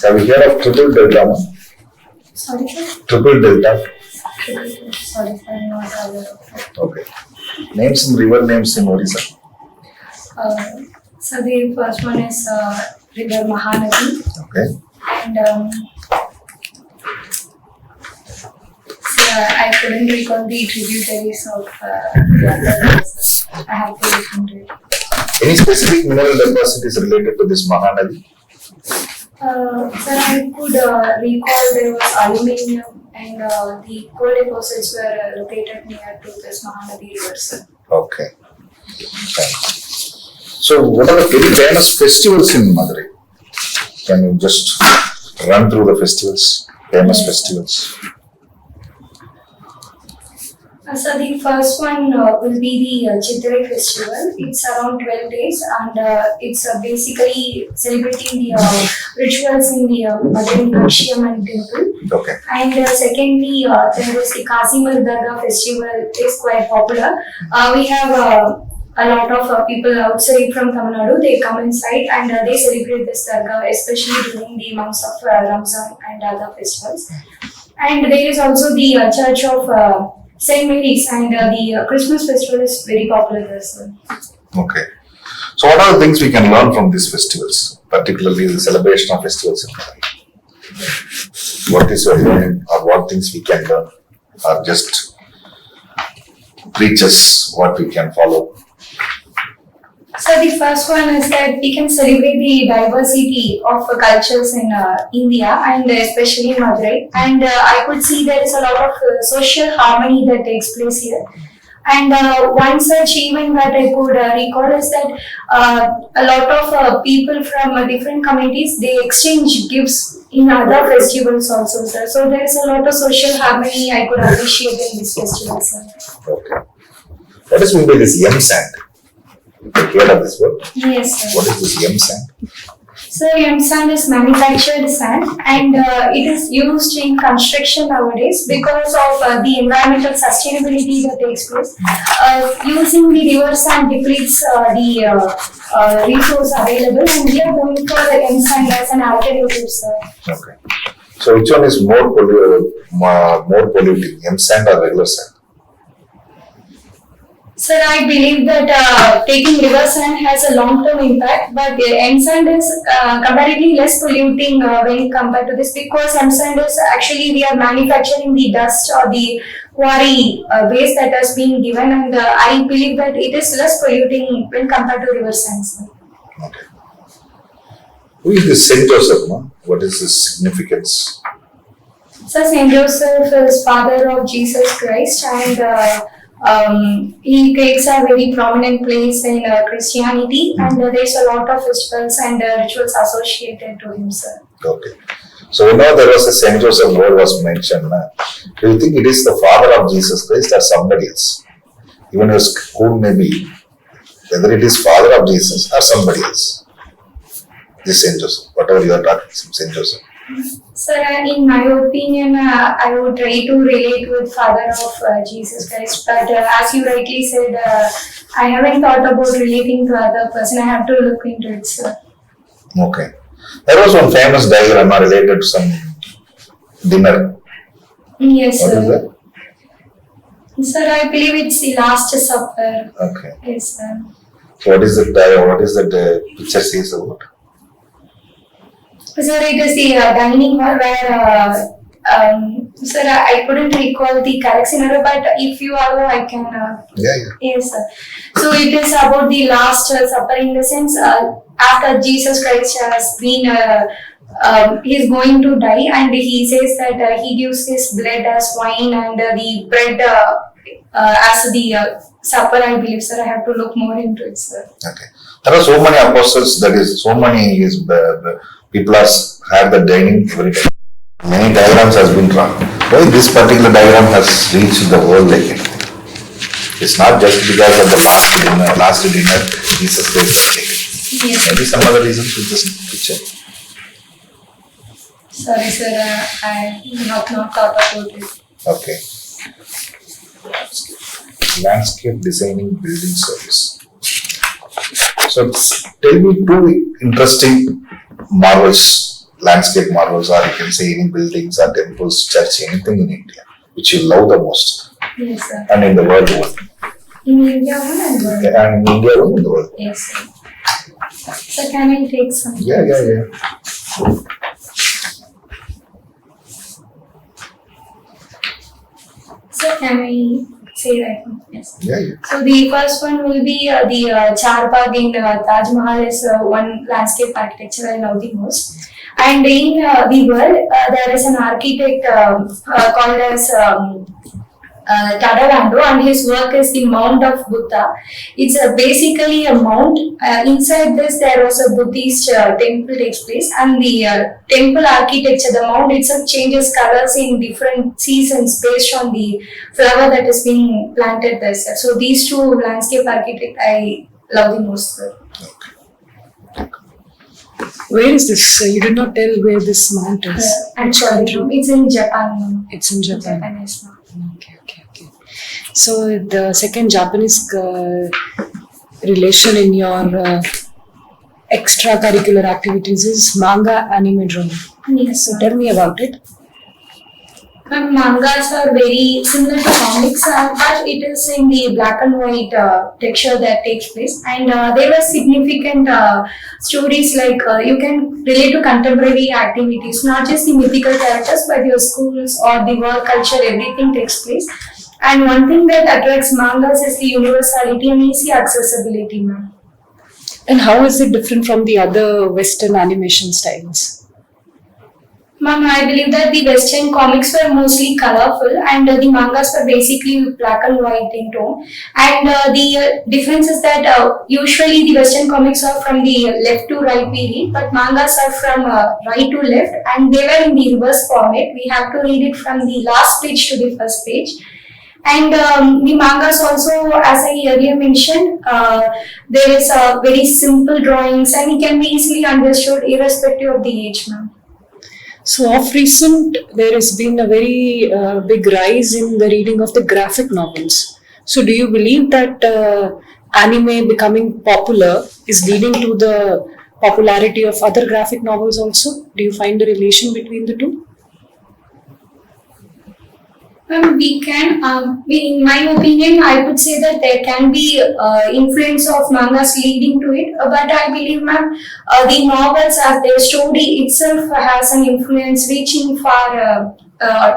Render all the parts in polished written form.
Have you heard of triple delta? Sorry, sir? Triple delta. Sorry, sir, I'm not aware of that. Okay. Name some river names in Odisha. So the first one is River MAHANDHI. Okay. And so I couldn't recall the tributaries of the other rivers. I have to look into it. Any specific mineral deposit is related to this Mahanadi? Sir, I could recall there was aluminium and the coal deposits were located near to this Mahanadi river, sir. Okay. Thanks. So, what are the very famous festivals in Madurai? Can you just run through the festivals, famous festivals? So the first one will be the Chitrai festival. It's around 12 days and it's basically celebrating the rituals in the Madurai Naxiyamman temple. Okay. And secondly, there is the Kasimar Dargah festival. It's quite popular. We have a lot of people outside from Tamil Nadu. They come inside and they celebrate this Dargah, especially during the months of Ramzan and other festivals. And there is also the church of St. Mary's and the Christmas festival is very popular there, sir. Okay. So, what are the things we can learn from these festivals, particularly the celebration of festivals in Madurai? What is your learning, or what things we can learn, or just preach us what we can follow? So the first one is that we can celebrate the diversity of cultures in India and especially in Madurai. And I could see there is a lot of social harmony that takes place here. And one such event that I could recall is that a lot of people from different communities, they exchange gifts in other festivals also, sir. So there is a lot of social harmony I could appreciate in this festival, sir. Okay. What is meant by this yam sand? Have you heard of this word? Yes, sir. What is this yam sand? So yam sand is manufactured sand and it is used in construction nowadays because of the environmental sustainability that takes place. Using the river sand depletes the resource available and we are going for the yam sand as an alternative, sir. Okay. So which one is more polluting, yam sand or regular sand? Sir, I believe that taking river sand has a long-term impact, but yam sand is comparatively less polluting when compared to this because yam sand is actually we are manufacturing the dust or the quarry waste that has been given, and I believe that it is less polluting when compared to river sand. Sir. Okay. Who is this Saint Joseph? No? What is his significance? So Saint Joseph is father of Jesus Christ and he takes a very prominent place in Christianity and there's a lot of festivals and rituals associated to him, sir. Okay. So we know there was a Saint Joseph word was mentioned. Do you think it is the father of Jesus Christ or somebody else? Even who may be, whether it is father of Jesus or somebody else. This Saint Joseph, whatever you are talking, Saint Joseph. Sir, in my opinion, I would try to relate with Father of Jesus Christ. But as you rightly said, I haven't thought about relating to other person. I have to look into it, sir. Okay. There was one famous diagram related to some dinner. Yes, what sir. What is that? Sir, I believe it's the Last Supper. Okay. Yes, sir. So what is that picture says about? Sir, it is the dining hall where, sir, I couldn't recall the correct scenario, but if you allow, I can. Yeah. Yes, sir. So it is about the Last Supper in the sense after Jesus Christ has been, he is going to die, and he says that he gives his blood as wine and the bread as the supper. I believe, sir. I have to look more into it, sir. Okay. There are so many apostles. That is so many people have the dining every day. Many diagrams has been drawn. Why this particular diagram has reached the world like it? It's not just because of the last dinner Jesus Christ has taken. Yes. Maybe some other reason to this picture. Sorry, sir. I have not thought about it. Okay. landscape designing building service. So tell me two interesting marvels, landscape marvels, or you can say any buildings or temples, church, anything in India which you love the most. Yes, sir. And in the world one. In India one and world. And in India one in the world. Yes, sir. So can I take some? Yeah. So can I say that one? Yes. Yeah. So the first one will be the Char Bagh in Taj Mahal is one landscape architecture I love the most. And in the world, there is an architect called as Tadalando, and his work is the Mount of Buddha. It's basically a mount. Inside this, there was a Buddhist temple takes place, and the temple architecture, the mount itself changes colors in different seasons based on the flower that is being planted there. So these two landscape architect I love the most. Where is this? You did not tell where this mount is. Actually, it's in Japan. It's in Japan. Japanese mount. Okay. So the second Japanese relation in your extracurricular activities is manga anime drawing. Yes. So tell me about it. Mangas are very similar to comics, but it is in the black and white texture that takes place, and there were significant stories like you can relate to contemporary activities, not just the mythical characters, but your schools or the work culture, everything takes place. And one thing that attracts mangas is the universality and easy accessibility, ma'am. And how is it different from the other Western animation styles? Ma'am, I believe that the Western comics were mostly colorful and the mangas were basically black and white in tone. And the difference is that usually the Western comics are from the left to right period, but mangas are from right to left, and they were in the reverse format. We have to read it from the last page to the first page. And the mangas also, as I earlier mentioned, there is very simple drawings and it can be easily understood irrespective of the age, ma'am. So of recent, there has been a very big rise in the reading of the graphic novels. So do you believe that anime becoming popular is leading to the popularity of other graphic novels also? Do you find a relation between the two? We can, in my opinion, I would say that there can be influence of mangas leading to it, but I believe, ma'am, the novels as their story itself has an influence reaching far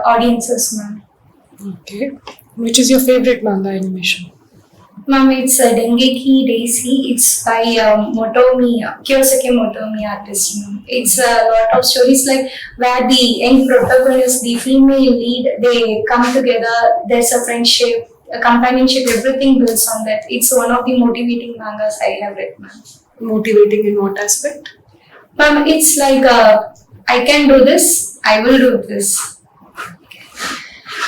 audiences, ma'am. Okay. Which is your favorite manga animation? Ma'am, it's Dengeki Daisy. It's by Kiyosaki Motomi artist. Ma'am. It's a lot of stories like where the young protagonist, the female lead, they come together. There's a friendship, a companionship. Everything builds on that. It's one of the motivating mangas I have read, ma'am. Motivating in what aspect? Ma'am, it's like I can do this. I will do this.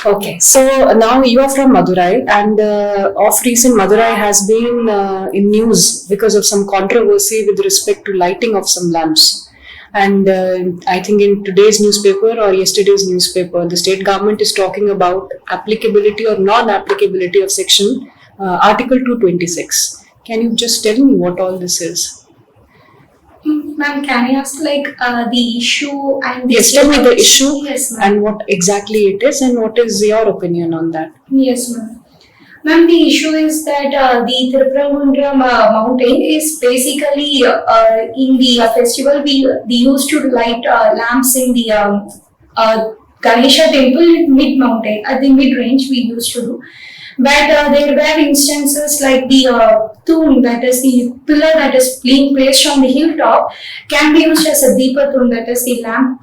Okay, so now you are from Madurai, and of recent Madurai has been in news because of some controversy with respect to lighting of some lamps. And I think in today's newspaper or yesterday's newspaper, the state government is talking about applicability or non-applicability of section Article 226. Can you just tell me what all this is? Ma'am, can I ask like the issue and the... Yes, tell me the issue. Yes, ma'am. And what exactly it is and what is your opinion on that? Yes, ma'am. Ma'am, the issue is that the Tirupangundram mountain is basically in the festival we used to light lamps in the Ganesha temple mid mountain, at the mid range we used to do. But there were instances like the tune, that is the pillar that is being placed on the hilltop, can be used as a deepa tune, that is the lamp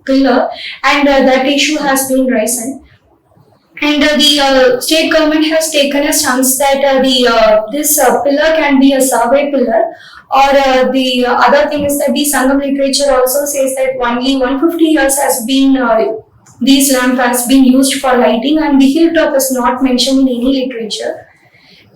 pillar, and that issue has been risen. And the state government has taken a stance that this pillar can be a survey pillar, or the other thing is that the Sangam literature also says that only 150 years has been these lamp has been used for lighting, and the hilltop is not mentioned in any literature.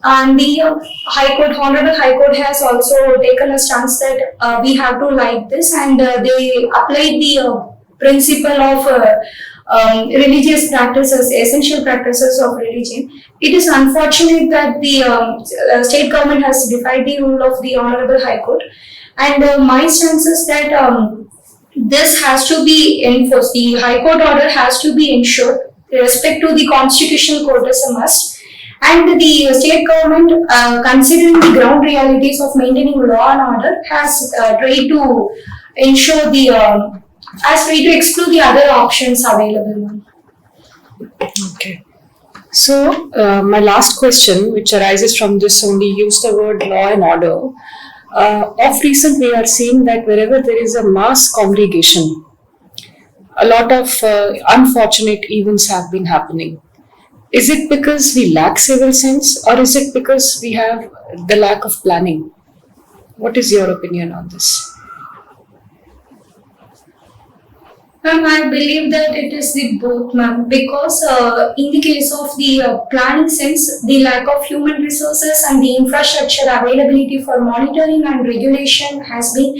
And the High Court, Honorable High Court has also taken a stance that we have to light this, and they applied the principle of religious practices, essential practices of religion. It is unfortunate that the state government has defied the rule of the Honorable High Court, and my sense is that this has to be enforced. The High Court order has to be ensured. Respect to the Constitutional Court is a must. And the state government, considering the ground realities of maintaining law and order, has tried to ensure the, has tried to explore the other options available. Okay. So, my last question, which arises from this only, use the word law and order. Of recent, we are seeing that wherever there is a mass congregation, a lot of unfortunate events have been happening. Is it because we lack civil sense, or is it because we have the lack of planning? What is your opinion on this? Ma'am, I believe that it is the both, ma'am, because in the case of the planning sense, the lack of human resources and the infrastructure availability for monitoring and regulation has been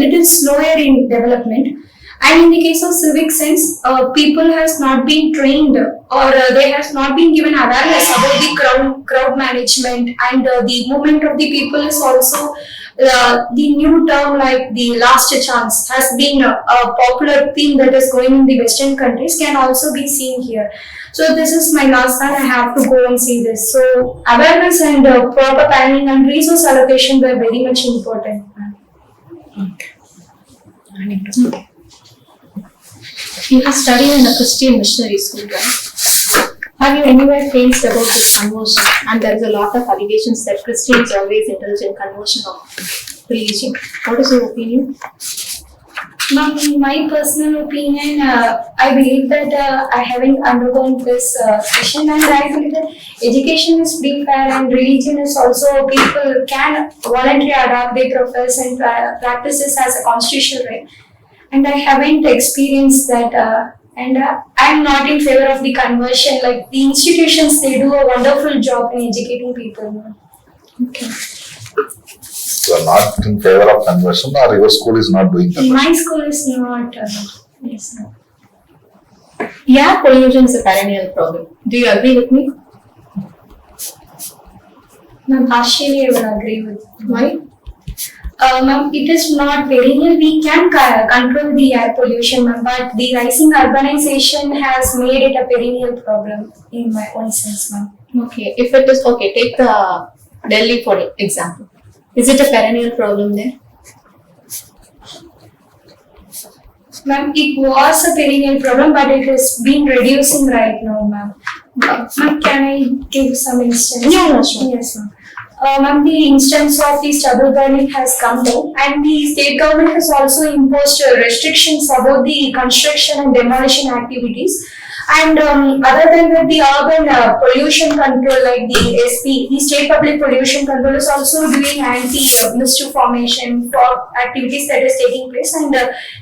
little slower in development. And in the case of civic sense, people has not been trained, or they has not been given awareness about the crowd management, and the movement of the people is also the new term like the last chance has been a popular theme that is going in the Western countries, can also be seen here. So this is my last time I have to go and see this. So awareness and proper planning and resource allocation were very much important. Okay. You have studied in a Christian missionary school, right? Have you anywhere faced about this conversion? And there is a lot of allegations that Christians always indulge in conversion of religion. What is your opinion? Ma'am, in my personal opinion, I believe that I haven't undergone this session, and I believe that education is free, fair, and religion is also people can voluntarily adopt, they profess and practices as a constitutional right. And I haven't experienced that, and I'm not in favor of the conversion. Like the institutions, they do a wonderful job in educating people. Okay. You are not in favor of conversion, or your school is not doing conversion? My school is not. Yes, no. Air pollution is a perennial problem. Do you agree with me? Ma'am, partially I will agree with. Why? Ma'am, it is not perennial. We can control the air pollution, ma'am, but the rising urbanization has made it a perennial problem in my own sense, ma'am. Okay. If it is okay, take the Delhi for example. Is it a perennial problem there? Ma'am, it was a perennial problem, but it has been reducing right now, ma'am. Ma'am, can I give some instance? Yeah, sure. Yes, ma'am. Ma'am, the instance of the stubble burning has come down, and the state government has also imposed restrictions about the construction and demolition activities. And other than that, the urban pollution control, like the SP, the State Public Pollution Control, is also doing anti-mischief formation for activities that is taking place, and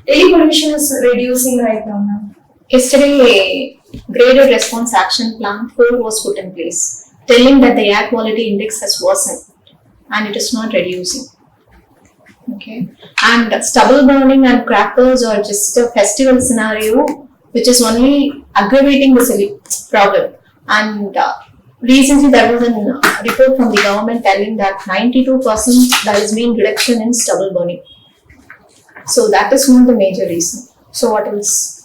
daily pollution is reducing right now, ma'am. Yesterday, a graded response action plan 4 was put in place, telling that the air quality index has worsened and it is not reducing. Okay. And stubble burning and crackers are just a festival scenario which is only aggravating the problem. And recently there was a report from the government telling that 92% there has been reduction in stubble burning. So that is not the major reason. So what else?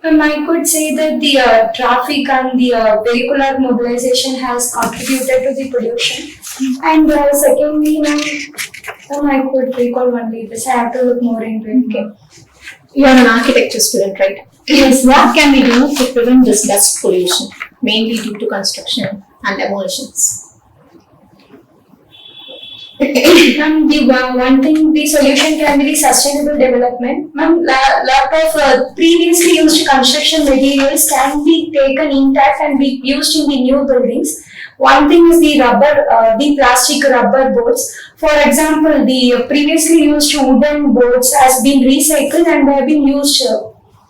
I could say that the traffic and the vehicular mobilization has contributed to the pollution. And secondly, I could recall only this. I have to look more into it. Okay. You are an architecture student, right? Yes. What can we do to prevent this dust pollution, mainly due to construction and demolitions? Ma'am, the one thing, the solution can be the sustainable development. Ma'am, lot of previously used construction materials can be taken intact and be used in the new buildings. One thing is the the plastic rubber boards. For example, the previously used wooden boards has been recycled and they have been used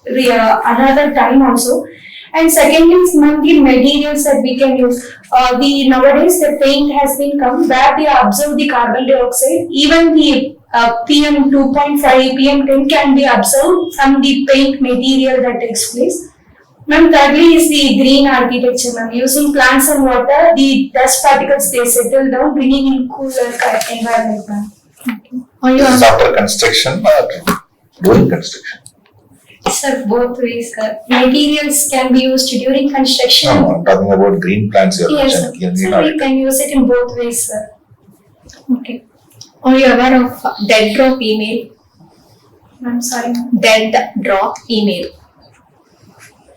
another time also. And secondly, is the materials that we can use. Nowadays the paint has been come where they observe the carbon dioxide. Even the PM 2.5, PM 10 can be observed from the paint material that takes place. Ma'am, thirdly is the green architecture, ma'am. Using plants and water, the dust particles they settle down, bringing in cooler environment, ma'am. Or you This is are after construction or during construction? Sir, both ways, sir. Materials can be used during construction. No, I'm talking about green plants you are Yes, sir. mentioning. So we can use it in both ways, sir. okay. Are you aware of dead drop email? I'm sorry, ma'am. Dead drop email.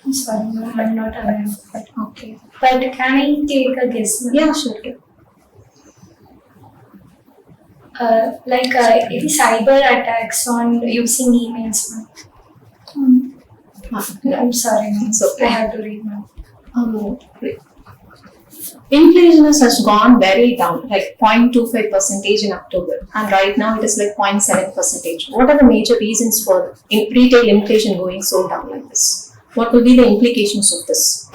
I'm sorry, ma'am. I'm not aware of that. Okay. But can I take a guess, ma'am? Yeah, sure. It is cyber attacks on using emails, ma'am. I'm sorry, ma'am. It's okay. I have to read, ma'am. Inflation has gone very down, like 0.25% in October, and right now it is like 0.7%. What are the major reasons for retail inflation going so down like this? What will be the implications of this?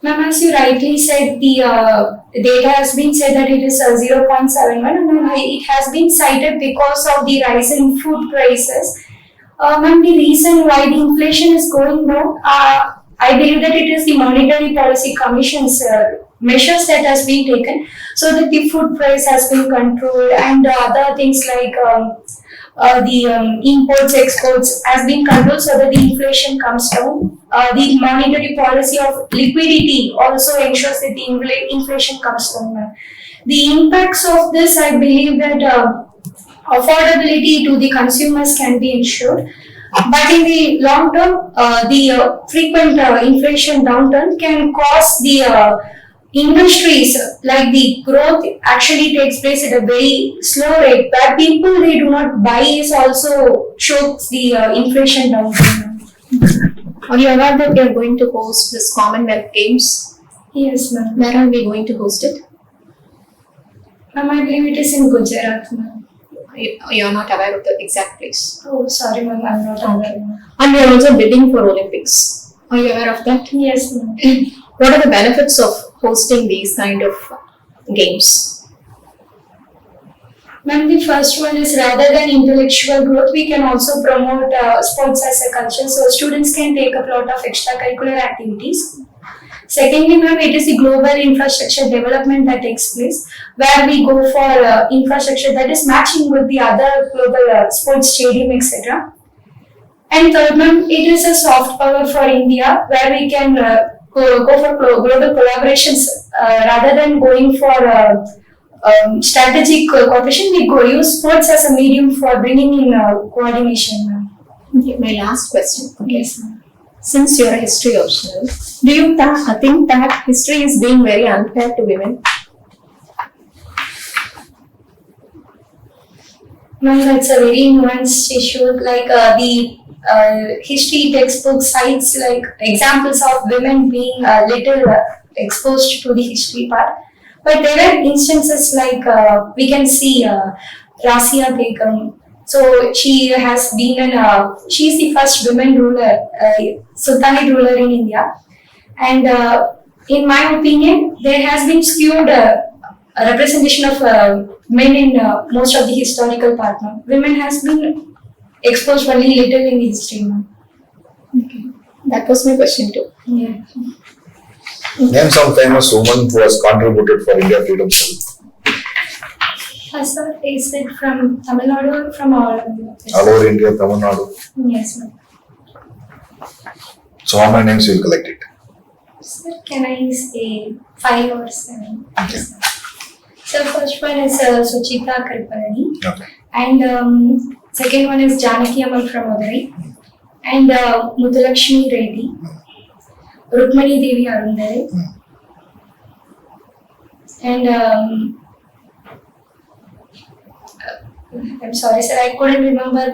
Ma'am, as you rightly said, the data has been said that it is 0.71, and it has been cited because of the rise in food prices. Ma'am, the reason why the inflation is going down, I believe that it is the Monetary Policy Commission's measures that has been taken so that the food price has been controlled, and other things like the imports, exports has been controlled so that the inflation comes down. The monetary policy of liquidity also ensures that the inflation comes down, ma'am. The impacts of this, I believe that affordability to the consumers can be ensured. But in the long term, the frequent inflation downturn can cause the industries, like the growth actually takes place at a very slow rate, where people they do not buy is also chokes the inflation downturn. Are you aware that we are going to host this Commonwealth Games? Yes, ma'am. Where are we going to host it? Ma'am, I believe it is in Gujarat, ma'am. You are not aware of the exact place. Oh, sorry, ma'am, I'm not aware, ma'am. And we are also bidding for Olympics. Are you aware of that? Yes, ma'am. What are the benefits of hosting these kind of games? Ma'am, the first one is rather than intellectual growth, we can also promote sports as a culture, so students can take up a lot of extracurricular activities. Secondly, ma'am, it is the global infrastructure development that takes place, where we go for infrastructure that is matching with the other global sports stadium, etc. And third, ma'am, it is a soft power for India, where we can go for global collaborations rather than going for strategic cooperation. We go use sports as a medium for bringing in coordination, ma'am. Okay, my last question. Yes, ma'am. Since you're a history optional, do you think that history is being very unfair to women? Ma'am, that's a very nuanced issue. Like the history textbook cites like examples of women being little exposed to the history part. But there are instances like we can see Razia Begum. So she has been she is the first women ruler, Sultanate ruler in India. And in my opinion, there has been skewed representation of men in most of the historical part. Ma'am. Women has been exposed only little in the history. Ma'am. Okay. That was my question too. Yeah. Name some famous woman who has contributed for India freedom struggle. Sir, is it from Tamil Nadu or from all over India? All over India, Tamil Nadu. Yes, ma'am. So how many names you will collect it? Sir, can I say 5 or 7? Okay. So first one is Suchita Kripalani, Okay. and second one is Janaki Amal from Madurai, and Muthulakshmi Reddy, Rukmani Devi Arundare, and I'm sorry, sir, I couldn't remember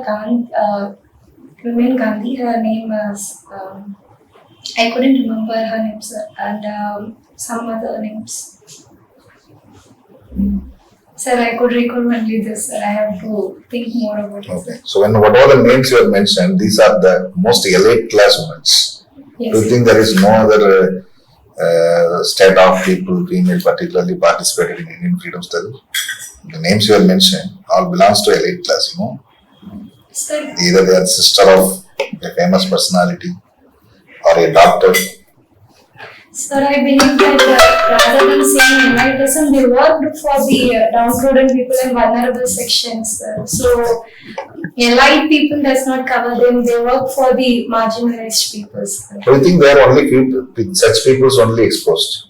women Gandhi. Her name was I couldn't remember her name, sir, and some other names. Sir, I could recall only this, sir. I have to think more about it. Okay. So when whatever the names you have mentioned, these are the most elite class women. Yes. Do you think there is no other state of people, female particularly, participated in Indian freedom struggle? The names you are mentioning all belongs to elite class, you know. Sir, Either they are sister of a famous personality or a doctor. sir, I believe that rather than saying elitism, they worked for the downtrodden people and vulnerable sections. So, elite people does not cover them. They work for the marginalized people. Sir. Do you think they are only people, such people only exposed?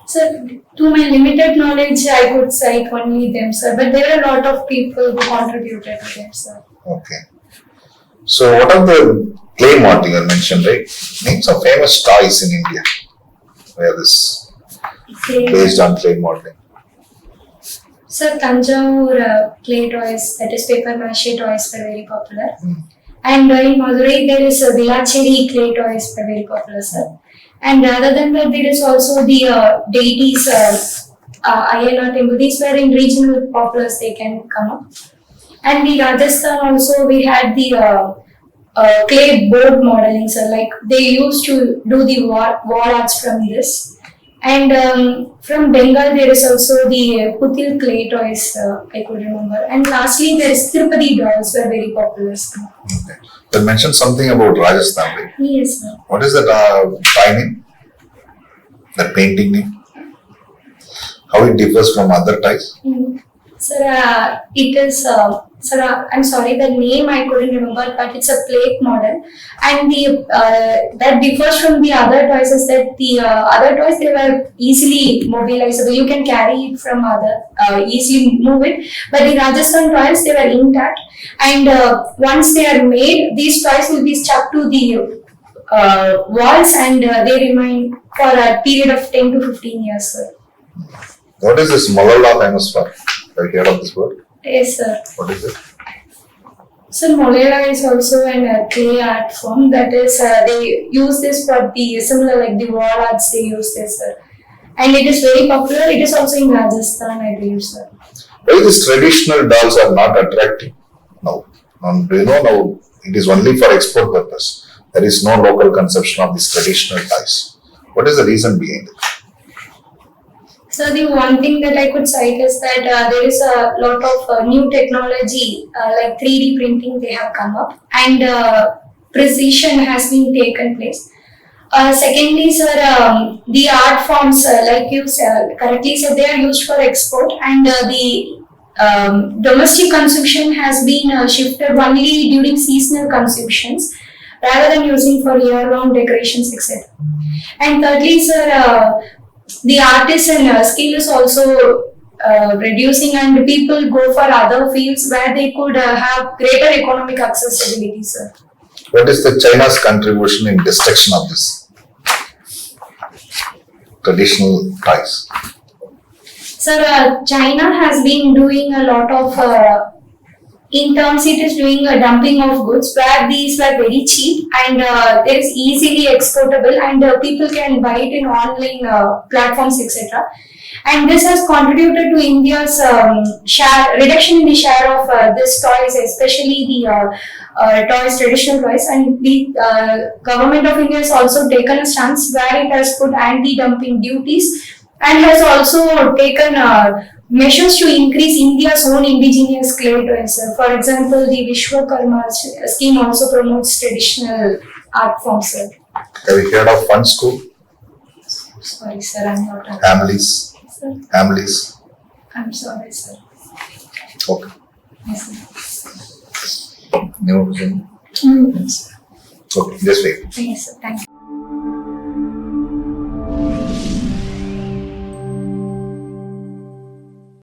Sir, to my limited knowledge, I could cite only them, sir. But there are a lot of people who contributed to them, sir. Okay. So what are the clay modeling you mentioned, right? Name some famous toys in India where this based on clay modeling. Sir, Tanjavur clay toys, that is paper mache toys, were very popular. And in Madurai, there is Villacheri clay toys, were very popular, sir. And rather than that, there is also the deities, Ayana temple. These were in regional populars, they can come up. And the Rajasthan also, we had the clay board modeling, sir. Like they used to do the wall arts from this. And from Bengal, there is also the Putil clay toys, I could remember. And lastly, there is Tirupati dolls, were very popular. Sir. Okay. You mentioned something about Rajasthan, right? Yes, sir. What is that toy name? That painting name? How it differs from other toys? Sir, it is, sir, I'm sorry, the name I couldn't remember, but it's a plate model. And the that differs from the other toys is that the other toys, they were easily mobilizable. You can carry it from easily move it. But the Rajasthan toys, they were intact. And once they are made, these toys will be stuck to the walls and they remain for a period of 10 to 15 years, sir. What is this Malala famous for? Have you heard of this word? Yes, sir. What is it? So Molera is also an clay art form. That is, they use this for the similar like the wall arts. They use this, and it is very popular. It is also in Rajasthan, I believe, sir. Why these traditional dolls are not attractive? No. Do you know now? It is only for export purpose. There is no local conception of these traditional toys. What is the reason behind it? So the one thing that I could cite is that there is a lot of new technology like 3D printing they have come up and precision has been taken place. Secondly, sir, the art forms like you correctly said, they are used for export and the domestic consumption has been shifted only during seasonal consumptions rather than using for year-round decorations, etc. And thirdly, sir, the artisan skill is also reducing and people go for other fields where they could have greater economic accessibility, sir. What is the China's contribution in destruction of this traditional toys? Sir, China has been doing a lot of, in terms it is doing a dumping of goods where these were very cheap and it is easily exportable and people can buy it in online platforms, etc. And this has contributed to India's reduction in the share of these toys, especially the toys, traditional toys. And the government of India has also taken a stance where it has put anti-dumping duties and has also taken measures to increase India's own indigenous clay toys. For example, the Vishwakarma scheme also promotes traditional art forms. Sir. Have you heard of fun school? Sorry, sir, I'm not. Families. Sir, Families. I'm sorry, sir. Okay. Yes, sir. New thing. Yes, sir. Okay, just wait. Yes, sir. Thank you.